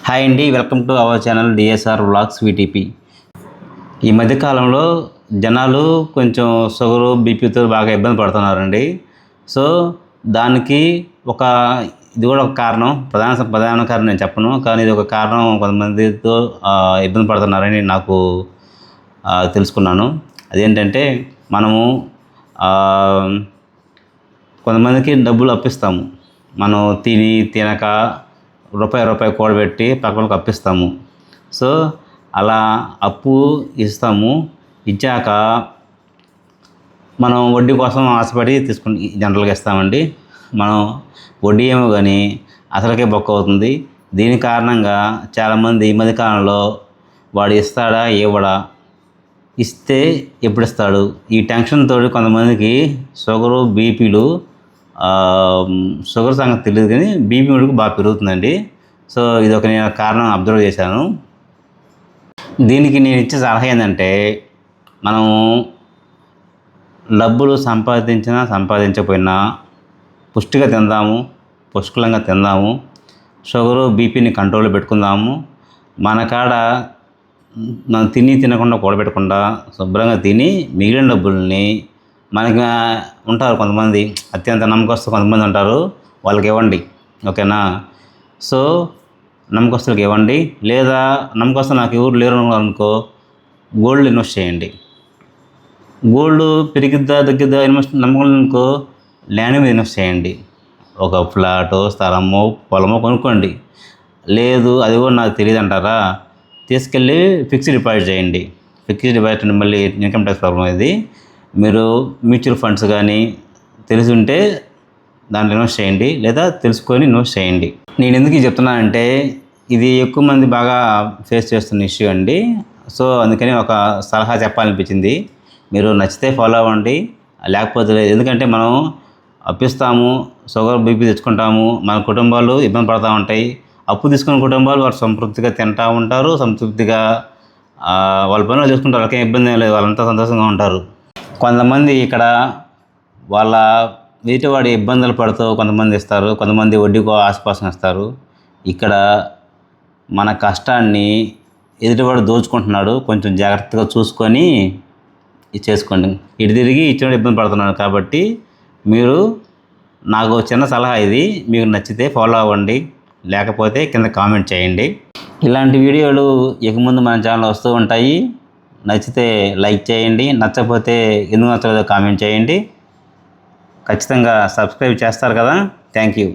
Hi అండి, welcome to our channel DSR vlogs VTP. ఈ మధ్యకాలంలో జనాలు కొంచెం షుగరు బీపీతో బాగా ఇబ్బంది పడుతున్నారండి. సో దానికి ఇది కూడా ఒక కారణం, ప్రధాన కారణం నేను చెప్పను, కానీ ఇది ఒక కారణం. కొంతమందితో ఇబ్బంది పడుతున్నారని నాకు తెలుసుకున్నాను. అదేంటంటే మనము కొంతమందికి డబ్బులు అప్పిస్తాము. మనం తినక రూపాయి కూడబెట్టి పక్కనకు అప్పిస్తాము. సో అలా అప్పు ఇస్తాము. ఇచ్చాక మనం వడ్డీ కోసం ఆశపడి జనరల్గా ఇస్తామండి. మనం వడ్డీ ఏమో కానీ అసలుకే బొక్క అవుతుంది. దీని కారణంగా చాలామంది ఈ మధ్యకాలంలో వాడు ఇస్తాడా ఇవ్వడా, ఇస్తే ఎప్పుడు ఇస్తాడు, ఈ టెన్షన్ తోటి కొంతమందికి షుగరు బీపీలు, షుగర్ సంగతి తెలియదు కానీ బీపీ మటుకు బాగా పెరుగుతుందండి. సో ఇది నేను కారణం అబ్జర్వ్ చేశాను. దీనికి నేను ఇచ్చే సలహా ఏంటంటే, మనము డబ్బులు సంపాదించకపోయినా పుష్టిగా తిందాము, పుష్కలంగా తిందాము, షుగరు బీపీని కంట్రోల్లో పెట్టుకుందాము. మన కాడ మనం తినకుండా కూడబెట్టకుండా శుభ్రంగా తిని మిగిలిన డబ్బుల్ని మనకి ఉంటారు కొంతమంది, అత్యంత నమ్మకస్తులు కొంతమంది ఉంటారు, వాళ్ళకి ఇవ్వండి. ఓకేనా? సో నమ్మకస్తులకు ఇవ్వండి. లేదా నమ్మకస్తులు నాకు ఎవరు లేరు అనుకో, గోల్డ్ ఇన్వెస్ట్ చేయండి. గోల్డ్ పెరిగిద్దా తగ్గిద్దా నమ్మకం అనుకో, ల్యాండ్ మీద ఇన్వెస్ట్ చేయండి. ఒక ఫ్లాటో స్థలమో పొలమో కొనుక్కోండి. లేదు అది కూడా నాకు తెలియదు అంటారా, తీసుకెళ్ళి ఫిక్స్డ్ డిపాజిట్ చేయండి. ఫిక్స్డ్ డిపాజిట్ మళ్ళీ ఇన్కమ్ ట్యాక్స్ ప్రాబ్లం. ఇది మీరు మ్యూచువల్ ఫండ్స్ కానీ తెలిసి ఉంటే దాంట్లో ఇన్వెస్ట్ చేయండి, లేదా తెలుసుకొని ఇన్వెస్ట్ చేయండి. నేను ఎందుకు చెప్తున్నానంటే, ఇది ఎక్కువ మంది బాగా ఫేస్ చేస్తున్న ఇష్యూ అండి. సో అందుకని ఒక సలహా చెప్పాలనిపించింది. మీరు నచ్చితే ఫాలో అవ్వండి, లేకపోతే లేదు. ఎందుకంటే మనం అప్పిస్తాము, షుగర్ బీపీ తెచ్చుకుంటాము, మన కుటుంబాలు ఇబ్బంది పడుతూ ఉంటాయి. అప్పు తీసుకున్న కుటుంబాలు వారు సంతృప్తిగా తింటూ ఉంటారు, సంతృప్తిగా వాళ్ళ పనులు చేసుకుంటారు, వాళ్ళకేం ఇబ్బంది ఏం లేదు, వాళ్ళంతా సంతోషంగా ఉంటారు. కొంతమంది ఇక్కడ వాళ్ళ ఎదుటివాడి ఇబ్బందులు పడుతూ కొంతమంది ఇస్తారు, కొంతమంది వడ్డీకో ఆశపాసం ఇస్తారు. ఇక్కడ మన కష్టాన్ని ఎదుటివాడు దోచుకుంటున్నాడు, కొంచెం జాగ్రత్తగా చూసుకొని చేసుకోండి. ఇటు తిరిగి ఇచ్చిన ఇబ్బంది పడుతున్నాడు. కాబట్టి మీరు, నాకు చిన్న సలహా ఇది, మీకు నచ్చితే ఫాలో అవ్వండి, లేకపోతే కింద కామెంట్ చేయండి. ఇలాంటి వీడియోలు ఇక ముందు మన ఛానల్ వస్తూ ఉంటాయి. నచ్చితే లైక్ చేయండి, నచ్చకపోతే ఎందుకు నచ్చలేదో కామెంట్ చేయండి. ఖచ్చితంగా సబ్స్క్రైబ్ చేస్తారు కదా. Thank you.